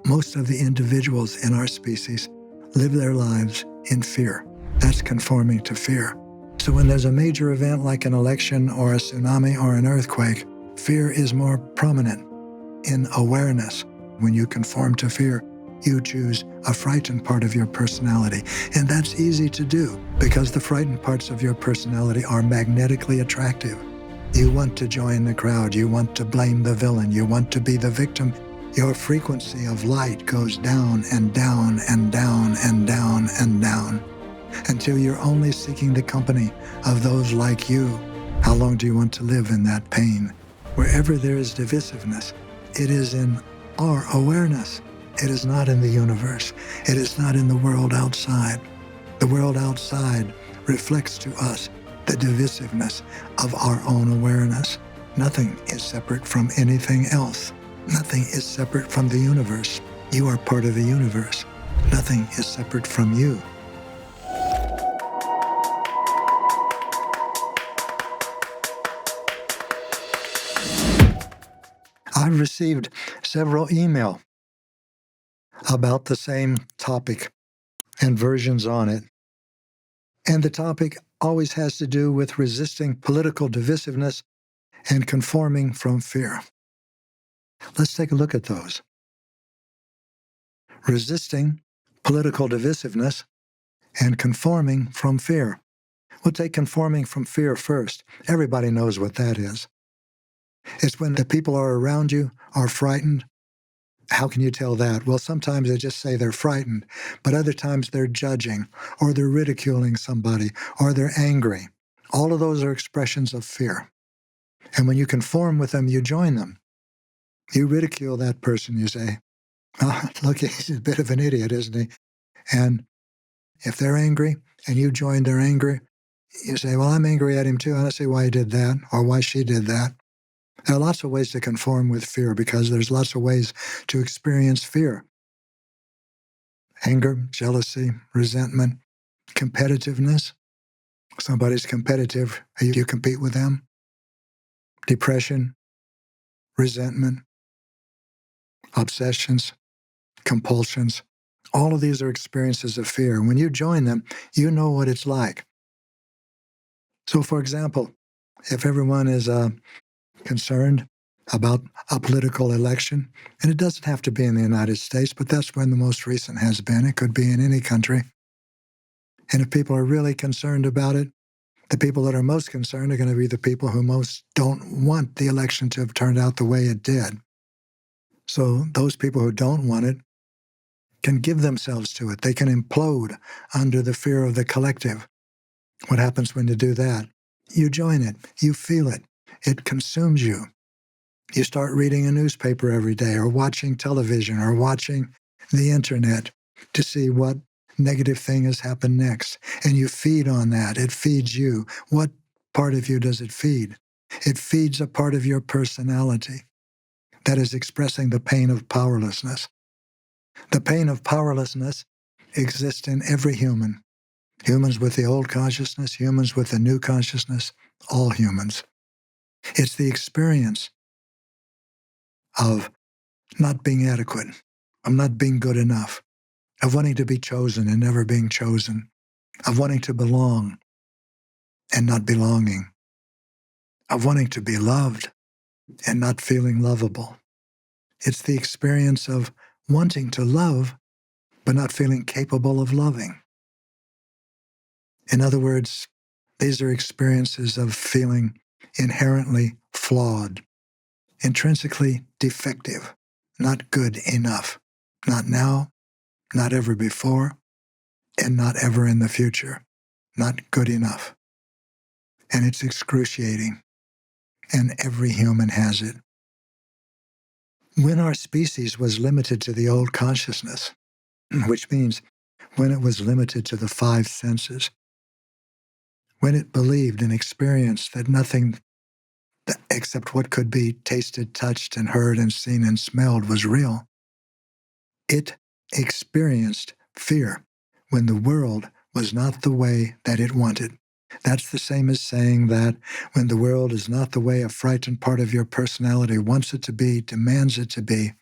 Most of the individuals in our species live their lives in fear. That's conforming to fear. So when there's a major event like an election or a tsunami or an earthquake, fear is more prominent in awareness. When you conform to fear, you choose a frightened part of your personality. And that's easy to do because the frightened parts of your personality are magnetically attractive. You want to join the crowd. You want to blame the villain. You want to be the victim. Your frequency of light goes down and down and down and down and down until you're only seeking the company of those like you. How long do you want to live in that pain? Wherever there is divisiveness, it is in our awareness. It is not in the universe. It is not in the world outside. The world outside reflects to us the divisiveness of our own awareness. Nothing is separate from anything else. Nothing is separate from the universe. You are part of the universe. Nothing is separate from you. I've received several emails about the same topic and versions on it. And the topic always has to do with resisting political divisiveness and conforming from fear. Let's take a look at those. Resisting political divisiveness and conforming from fear. We'll take conforming from fear first. Everybody knows what that is. It's when the people are around you are frightened. How can you tell that? Well, sometimes they just say they're frightened, but other times they're judging, or they're ridiculing somebody, or they're angry. All of those are expressions of fear. And when you conform with them, you join them. You ridicule that person, you say, oh, look, he's a bit of an idiot, isn't he? And if they're angry and you join their anger, you say, well, I'm angry at him too. I don't see why he did that or why she did that. There are lots of ways to conform with fear because there's lots of ways to experience fear. Anger, jealousy, resentment, competitiveness. Somebody's competitive, you compete with them. Depression, resentment, obsessions, compulsions. All of these are experiences of fear. When you join them, you know what it's like. So, for example, if everyone is concerned about a political election, and it doesn't have to be in the United States, but that's when the most recent has been. It could be in any country. And if people are really concerned about it, the people that are most concerned are going to be the people who most don't want the election to have turned out the way it did. So those people who don't want it can give themselves to it. They can implode under the fear of the collective. What happens when you do that? You join it. You feel it. It consumes you. You start reading a newspaper every day or watching television or watching the internet to see what negative thing has happened next. And you feed on that. It feeds you. What part of you does it feed? It feeds a part of your personality that is expressing the pain of powerlessness. The pain of powerlessness exists in every human. Humans with the old consciousness, humans with the new consciousness, all humans. It's the experience of not being adequate, of not being good enough, of wanting to be chosen and never being chosen, of wanting to belong and not belonging, of wanting to be loved and not feeling lovable. It's the experience of wanting to love but not feeling capable of loving. In other words, these are experiences of feeling inherently flawed, intrinsically defective, not good enough, not now, not ever before, and not ever in the future, not good enough. And it's excruciating, and every human has it. When our species was limited to the old consciousness, which means when it was limited to the five senses, when it believed and experienced that nothing except what could be tasted, touched, and heard, and seen, and smelled was real, it experienced fear when the world was not the way that it wanted. That's the same as saying that when the world is not the way a frightened part of your personality wants it to be, demands it to be,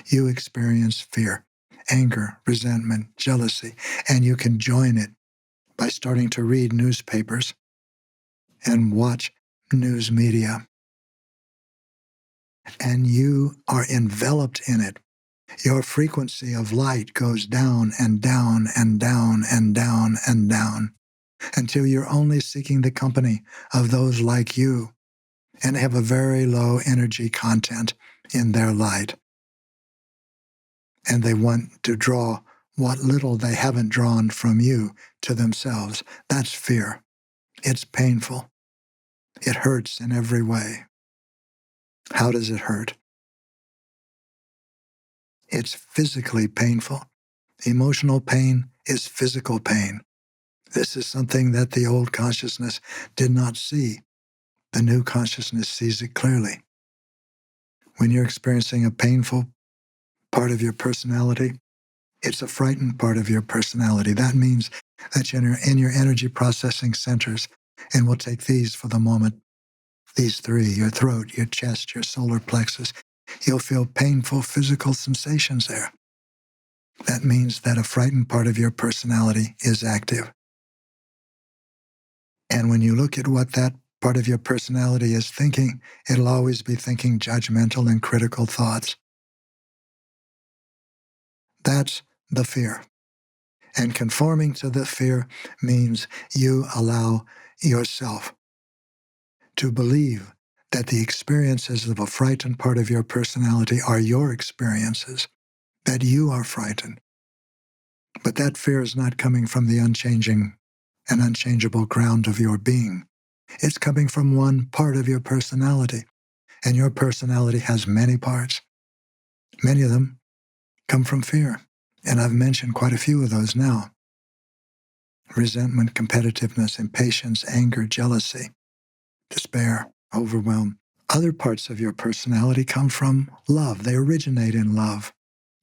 You experience fear, anger, resentment, jealousy, and you can join it by starting to read newspapers and watch news media. And you are enveloped in it. Your frequency of light goes down and down and down and down and down until you're only seeking the company of those like you and have a very low energy content in their light. And they want to draw what little they haven't drawn from you to themselves. That's fear. It's painful. It hurts in every way. How does it hurt? It's physically painful. Emotional pain is physical pain. This is something that the old consciousness did not see. The new consciousness sees it clearly. When you're experiencing a painful part of your personality, it's a frightened part of your personality. That means that you're in your energy processing centers, and we'll take these for the moment. These three, your throat, your chest, your solar plexus, you'll feel painful physical sensations there. That means that a frightened part of your personality is active. And when you look at what that part of your personality is thinking, it'll always be thinking judgmental and critical thoughts. That's the fear. And conforming to the fear means you allow yourself to believe that the experiences of a frightened part of your personality are your experiences, that you are frightened. But that fear is not coming from the unchanging and unchangeable ground of your being. It's coming from one part of your personality. And your personality has many parts. Many of them come from fear. And I've mentioned quite a few of those now. Resentment, competitiveness, impatience, anger, jealousy, despair, overwhelm. Other parts of your personality come from love. They originate in love.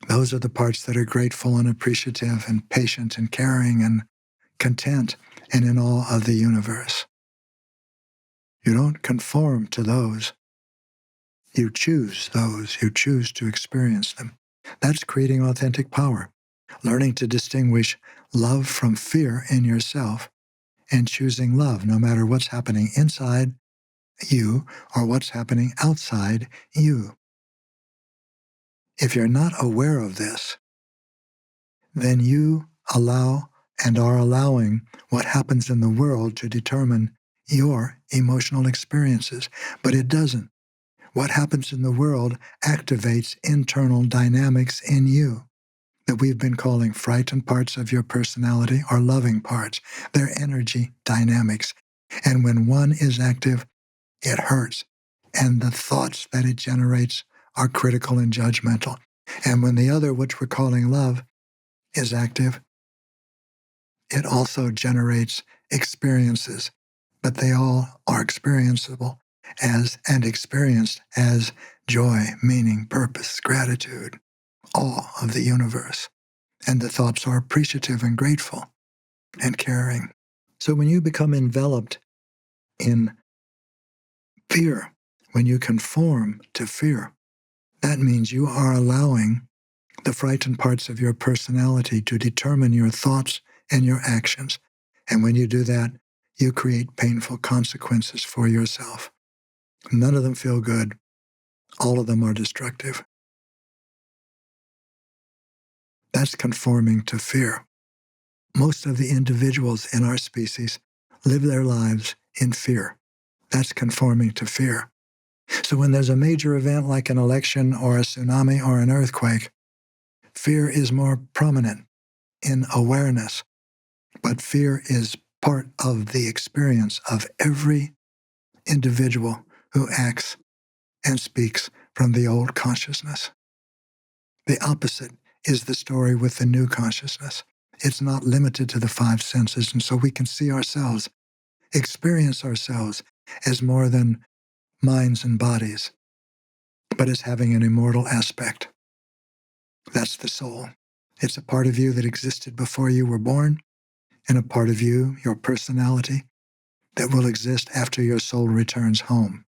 Those are the parts that are grateful and appreciative and patient and caring and content and in awe of the universe. You don't conform to those. You choose those. You choose to experience them. That's creating authentic power. Learning to distinguish love from fear in yourself and choosing love no matter what's happening inside you or what's happening outside you. If you're not aware of this, then you allow and are allowing what happens in the world to determine your emotional experiences. But it doesn't. What happens in the world activates internal dynamics in you that we've been calling frightened parts of your personality or loving parts. They're energy dynamics. And when one is active, it hurts. And the thoughts that it generates are critical and judgmental. And when the other, which we're calling love, is active, it also generates experiences. But they all are experienceable as and experienced as joy, meaning, purpose, gratitude, awe of the universe. And the thoughts are appreciative and grateful and caring. So when you become enveloped in fear, when you conform to fear, that means you are allowing the frightened parts of your personality to determine your thoughts and your actions. And when you do that, you create painful consequences for yourself. None of them feel good. All of them are destructive. That's conforming to fear. Most of the individuals in our species live their lives in fear. That's conforming to fear. So when there's a major event like an election or a tsunami or an earthquake, fear is more prominent in awareness. But fear is part of the experience of every individual who acts and speaks from the old consciousness. The opposite is the story with the new consciousness. It's not limited to the five senses, and so we can see ourselves, experience ourselves as more than minds and bodies, but as having an immortal aspect. That's the soul. It's a part of you that existed before you were born, and a part of you, your personality, that will exist after your soul returns home.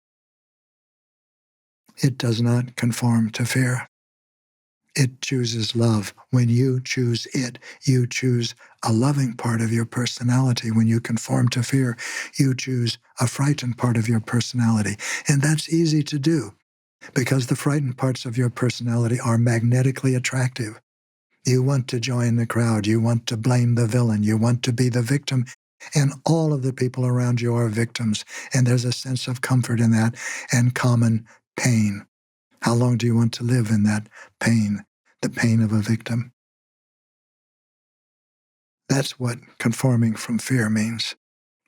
It does not conform to fear. It chooses love. When you choose it, you choose a loving part of your personality. When you conform to fear, you choose a frightened part of your personality. And that's easy to do because the frightened parts of your personality are magnetically attractive. You want to join the crowd. You want to blame the villain. You want to be the victim. And all of the people around you are victims. And there's a sense of comfort in that and common pain. How long do you want to live in that pain, the pain of a victim? That's what conforming from fear means.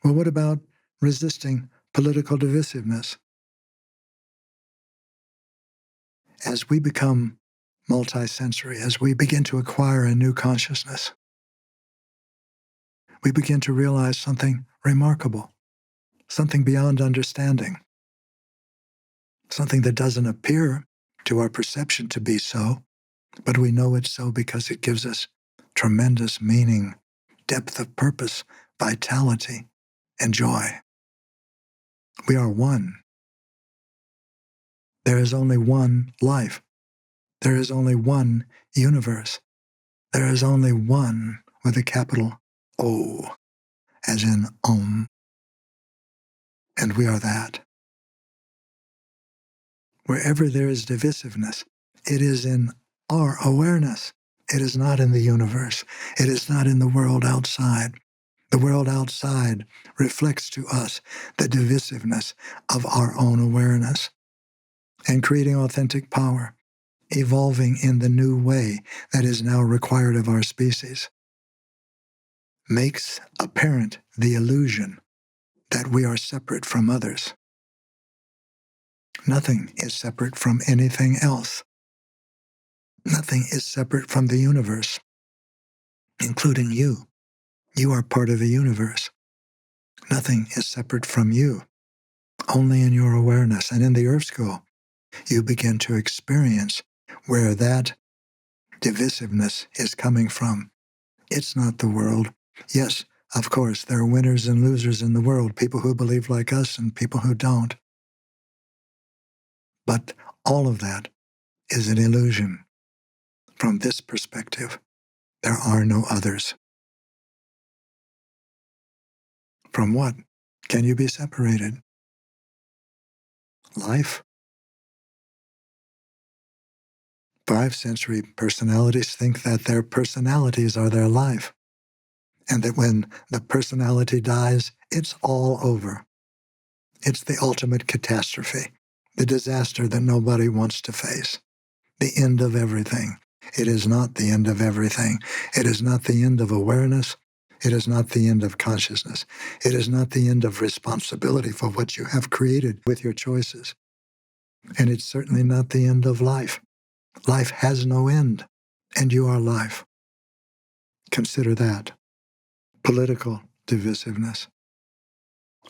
Well, what about resisting political divisiveness? As we become multisensory, as we begin to acquire a new consciousness, we begin to realize something remarkable, something beyond understanding, something that doesn't appear to our perception to be so, but we know it's so because it gives us tremendous meaning, depth of purpose, vitality, and joy. We are one. There is only one life. There is only one universe. There is only one with a capital O, as in Om. And we are that. Wherever there is divisiveness, it is in our awareness. It is not in the universe. It is not in the world outside. The world outside reflects to us the divisiveness of our own awareness and creating authentic power, evolving in the new way that is now required of our species, makes apparent the illusion that we are separate from others. Nothing is separate from anything else. Nothing is separate from the universe, including you. You are part of the universe. Nothing is separate from you. Only in your awareness and in the Earth School, you begin to experience where that divisiveness is coming from. It's not the world. Yes, of course, there are winners and losers in the world, people who believe like us and people who don't. But all of that is an illusion. From this perspective, there are no others. From what can you be separated? Life? 5 sensory personalities think that their personalities are their life, and that when the personality dies, it's all over. It's the ultimate catastrophe, the disaster that nobody wants to face, the end of everything. It is not the end of everything. It is not the end of awareness. It is not the end of consciousness. It is not the end of responsibility for what you have created with your choices. And it's certainly not the end of life. Life has no end, and you are life. Consider that. Political divisiveness.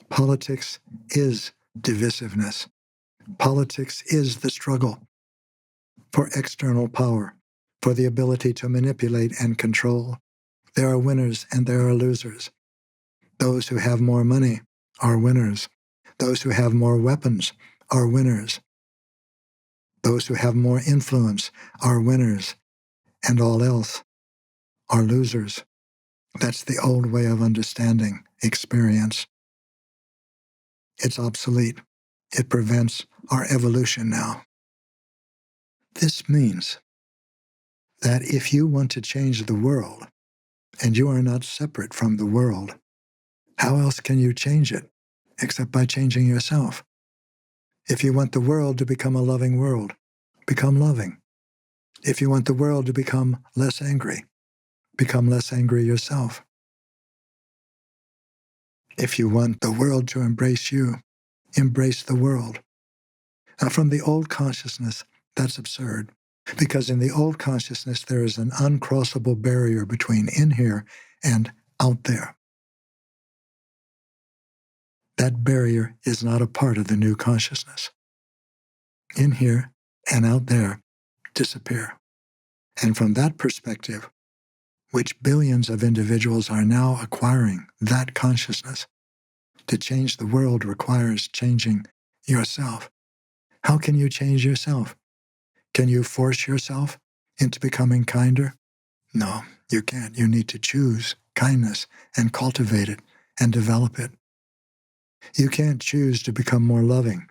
Politics is divisiveness. Politics is the struggle for external power, for the ability to manipulate and control. There are winners and there are losers. Those who have more money are winners. Those who have more weapons are winners. Those who have more influence are winners, and all else are losers. That's the old way of understanding experience. It's obsolete. It prevents our evolution now. This means that if you want to change the world, and you are not separate from the world, how else can you change it except by changing yourself? If you want the world to become a loving world, become loving. If you want the world to become less angry, become less angry yourself. If you want the world to embrace you, embrace the world. Now, from the old consciousness, that's absurd, because in the old consciousness, there is an uncrossable barrier between in here and out there. That barrier is not a part of the new consciousness. In here and out there disappear. And from that perspective, which billions of individuals are now acquiring that consciousness, to change the world requires changing yourself. How can you change yourself? Can you force yourself into becoming kinder? No, you can't. You need to choose kindness and cultivate it and develop it. You can't choose to become more loving.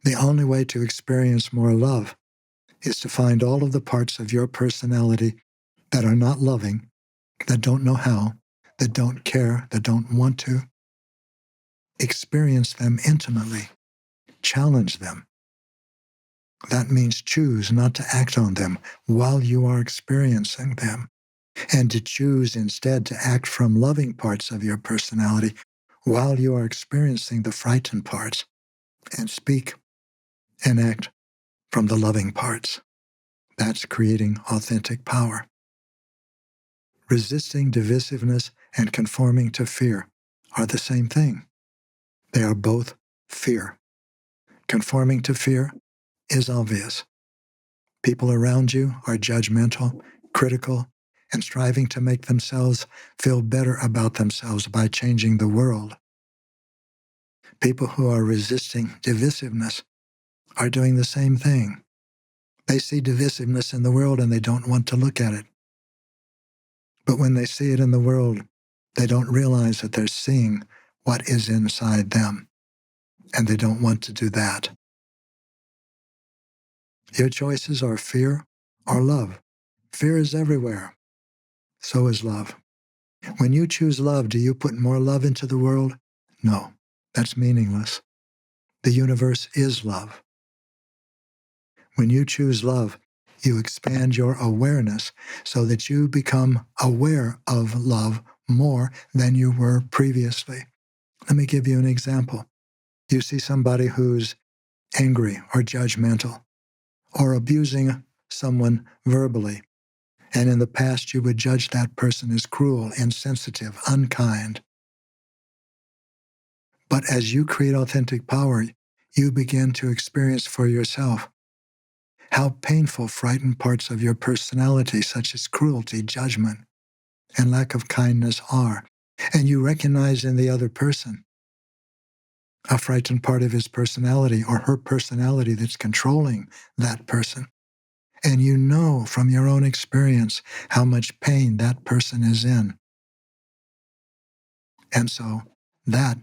The only way to experience more love is to find all of the parts of your personality that are not loving, that don't know how, that don't care, that don't want to. Experience them intimately. Challenge them. That means choose not to act on them while you are experiencing them, and to choose instead to act from loving parts of your personality while you are experiencing the frightened parts, and speak and act from the loving parts. That's creating authentic power. Resisting divisiveness and conforming to fear are the same thing. They are both fear. Conforming to fear is obvious. People around you are judgmental, critical, and striving to make themselves feel better about themselves by changing the world. People who are resisting divisiveness are doing the same thing. They see divisiveness in the world and they don't want to look at it. But when they see it in the world, they don't realize that they're seeing what is inside them, and they don't want to do that. Your choices are fear or love. Fear is everywhere. So is love. When you choose love, do you put more love into the world? No, that's meaningless. The universe is love. When you choose love, you expand your awareness so that you become aware of love more than you were previously. Let me give you an example. You see somebody who's angry or judgmental or abusing someone verbally, and in the past you would judge that person as cruel, insensitive, unkind. But as you create authentic power, you begin to experience for yourself how painful frightened parts of your personality, such as cruelty, judgment, and lack of kindness are. And you recognize in the other person a frightened part of his personality or her personality that's controlling that person. And you know from your own experience how much pain that person is in. And so that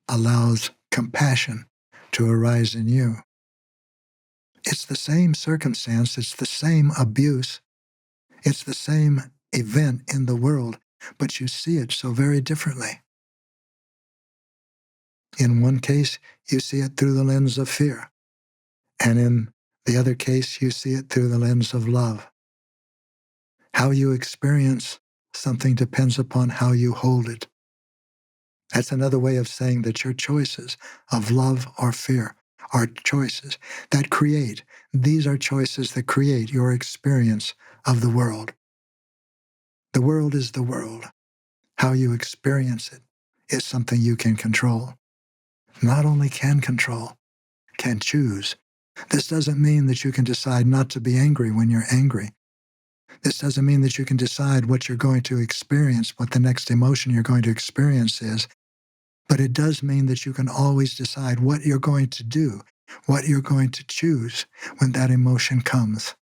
allows compassion to arise in you. It's the same circumstance, it's the same abuse, it's the same event in the world, but you see it so very differently. In one case, you see it through the lens of fear, and in the other case, you see it through the lens of love. How you experience something depends upon how you hold it. That's another way of saying that your choices of love or fear are choices that create. These are choices that create your experience of the world. The world is the world. How you experience it is something you can control. Not only can control, can choose. This doesn't mean that you can decide not to be angry when you're angry. This doesn't mean that you can decide what you're going to experience, what the next emotion you're going to experience is. But it does mean that you can always decide what you're going to do, what you're going to choose when that emotion comes.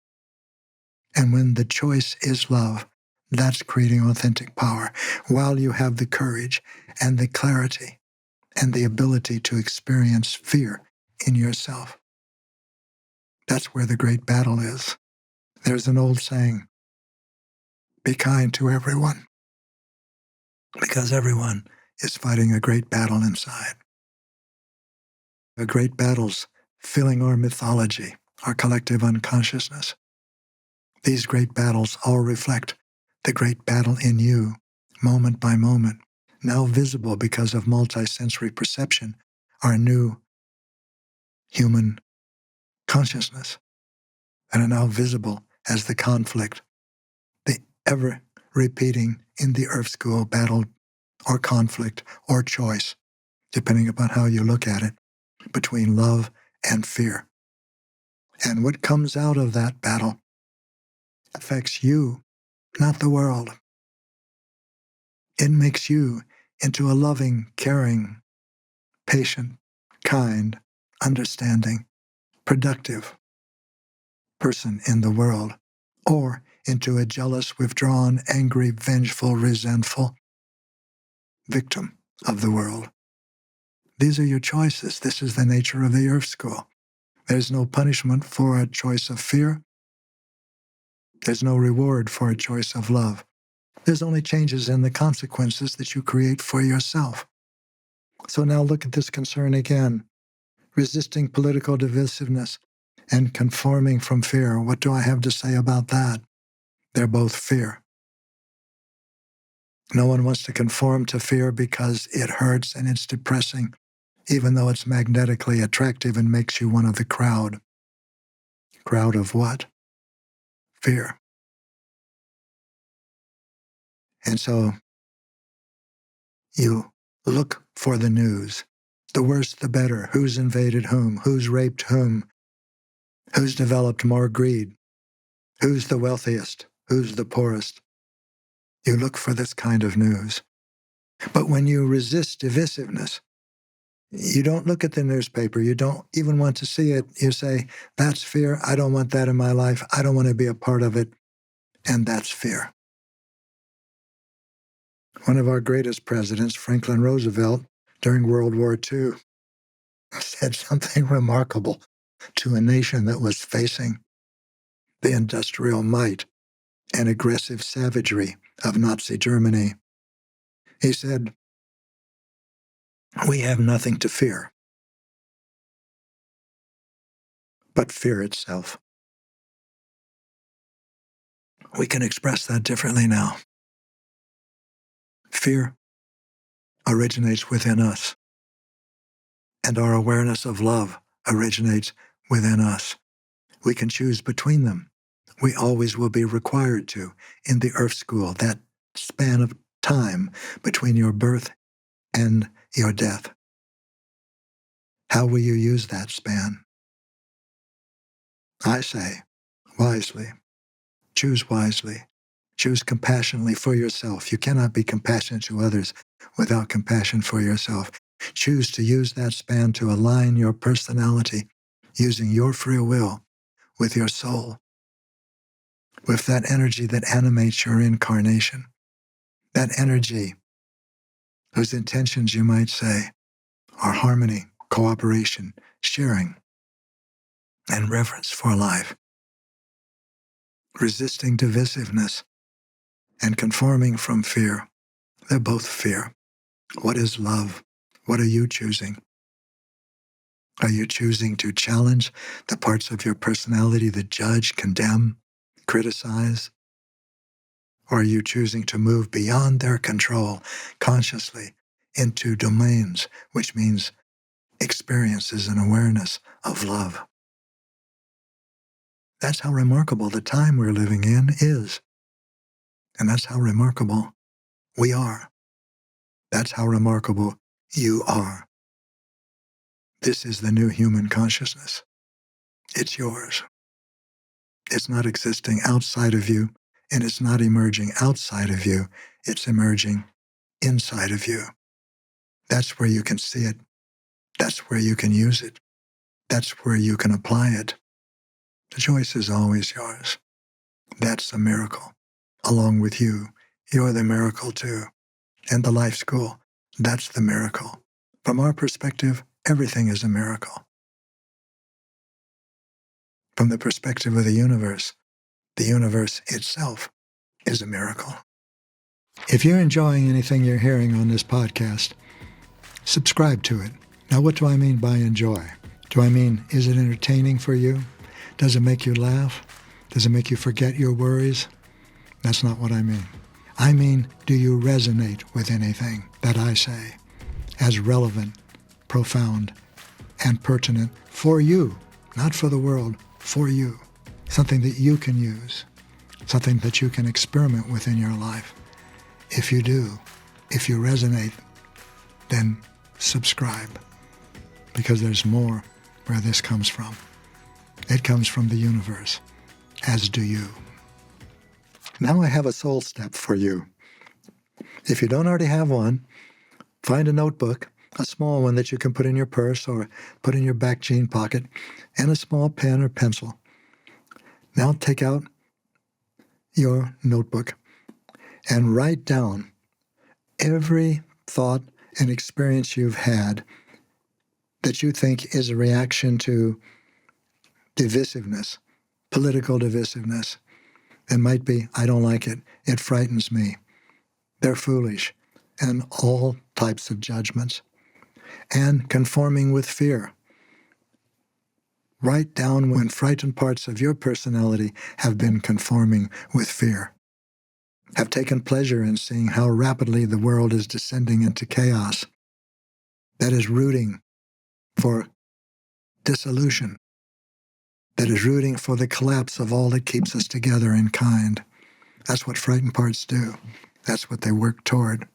And when the choice is love, that's creating authentic power, while you have the courage and the clarity and the ability to experience fear in yourself. That's where the great battle is. There's an old saying, be kind to everyone, because everyone is fighting a great battle inside. A great battle's filling our mythology, our collective unconsciousness. These great battles all reflect the great battle in you, moment by moment, now visible because of multisensory perception, our new human consciousness, that are now visible as the conflict, the ever-repeating in the Earth School battle or conflict or choice, depending upon how you look at it, between love and fear. And what comes out of that battle affects you, not the world. It makes you into a loving, caring, patient, kind, understanding, productive, person in the world, or into a jealous, withdrawn, angry, vengeful, resentful victim of the world. These are your choices. This is the nature of the Earth School. There's no punishment for a choice of fear. There's no reward for a choice of love. There's only changes in the consequences that you create for yourself. So now look at this concern again. Resisting political divisiveness and conforming from fear. What do I have to say about that? They're both fear. No one wants to conform to fear because it hurts and it's depressing, even though it's magnetically attractive and makes you one of the crowd. Crowd of what? Fear. And so you look for the news. The worse, the better. Who's invaded whom? Who's raped whom? Who's developed more greed? Who's the wealthiest? Who's the poorest? You look for this kind of news. But when you resist divisiveness, you don't look at the newspaper. You don't even want to see it. You say, that's fear. I don't want that in my life. I don't want to be a part of it. And that's fear. One of our greatest presidents, Franklin Roosevelt, during World War II, said something remarkable to a nation that was facing the industrial might and aggressive savagery of Nazi Germany. He said, we have nothing to fear but fear itself. We can express that differently now. Fear originates within us, and our awareness of love originates within us. We can choose between them. We always will be required to in the Earth School, that span of time between your birth and your death. How will you use that span? I say, wisely. Choose wisely. Choose compassionately for yourself. You cannot be compassionate to others without compassion for yourself. Choose to use that span to align your personality, using your free will with your soul, with that energy that animates your incarnation, that energy whose intentions, you might say, are harmony, cooperation, sharing, and reverence for life. Resisting divisiveness and conforming from fear. They're both fear. What is love? What are you choosing? Are you choosing to challenge the parts of your personality that judge, condemn, criticize? Or are you choosing to move beyond their control consciously into domains, which means experiences and awareness of love? That's how remarkable the time we're living in is. And that's how remarkable we are. That's how remarkable you are. This is the new human consciousness. It's yours. It's not existing outside of you, and it's not emerging outside of you. It's emerging inside of you. That's where you can see it. That's where you can use it. That's where you can apply it. The choice is always yours. That's a miracle. Along with you, you're the miracle too. And the life school, that's the miracle. From our perspective, everything is a miracle. From the perspective of the universe itself is a miracle. If you're enjoying anything you're hearing on this podcast, subscribe to it. Now, what do I mean by enjoy? Do I mean, is it entertaining for you? Does it make you laugh? Does it make you forget your worries? That's not what I mean. I mean, do you resonate with anything that I say as relevant, profound, and pertinent for you, not for the world, for you? Something that you can use, something that you can experiment with in your life. If you do, if you resonate, then subscribe, because there's more where this comes from. It comes from the universe, as do you. Now I have a soul step for you. If you don't already have one, find a notebook, a small one that you can put in your purse or put in your back jean pocket, and a small pen or pencil. Now take out your notebook and write down every thought and experience you've had that you think is a reaction to divisiveness, political divisiveness. It might be, I don't like it, it frightens me, they're foolish, and all types of judgments. And conforming with fear. Write down when frightened parts of your personality have been conforming with fear, have taken pleasure in seeing how rapidly the world is descending into chaos, that is rooting for dissolution, that is rooting for the collapse of all that keeps us together in kind. That's what frightened parts do. That's what they work toward.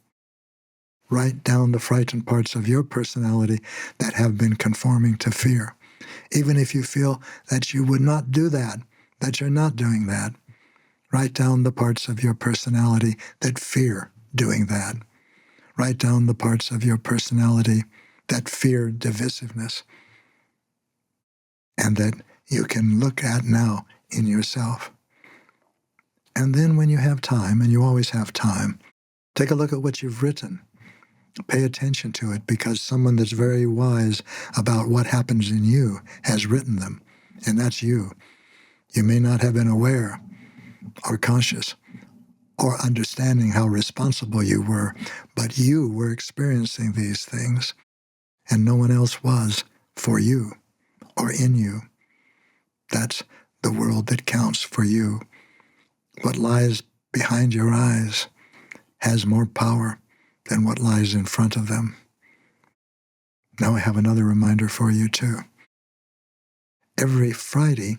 Write down the frightened parts of your personality that have been conforming to fear. Even if you feel that you would not do that, that you're not doing that, write down the parts of your personality that fear doing that. Write down the parts of your personality that fear divisiveness and that you can look at now in yourself. And then when you have time, and you always have time, take a look at what you've written. Pay attention to it, because someone that's very wise about what happens in you has written them, and that's you. You may not have been aware or conscious or understanding how responsible you were, but you were experiencing these things, and no one else was for you or in you. That's the world that counts for you. What lies behind your eyes has more power than what lies in front of them. Now I have another reminder for you too. Every Friday,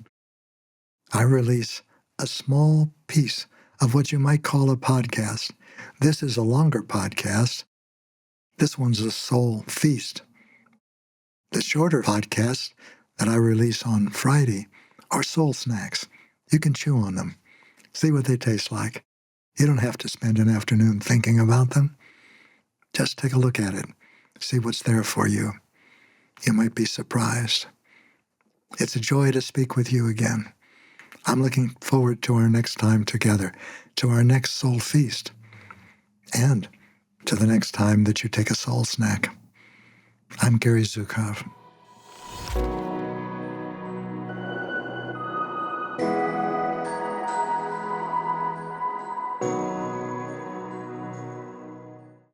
I release a small piece of what you might call a podcast. This is a longer podcast. This one's a soul feast. The shorter podcasts that I release on Friday are soul snacks. You can chew on them. See what they taste like. You don't have to spend an afternoon thinking about them. Just take a look at it. See what's there for you. You might be surprised. It's a joy to speak with you again. I'm looking forward to our next time together, to our next soul feast, and to the next time that you take a soul snack. I'm Gary Zukav.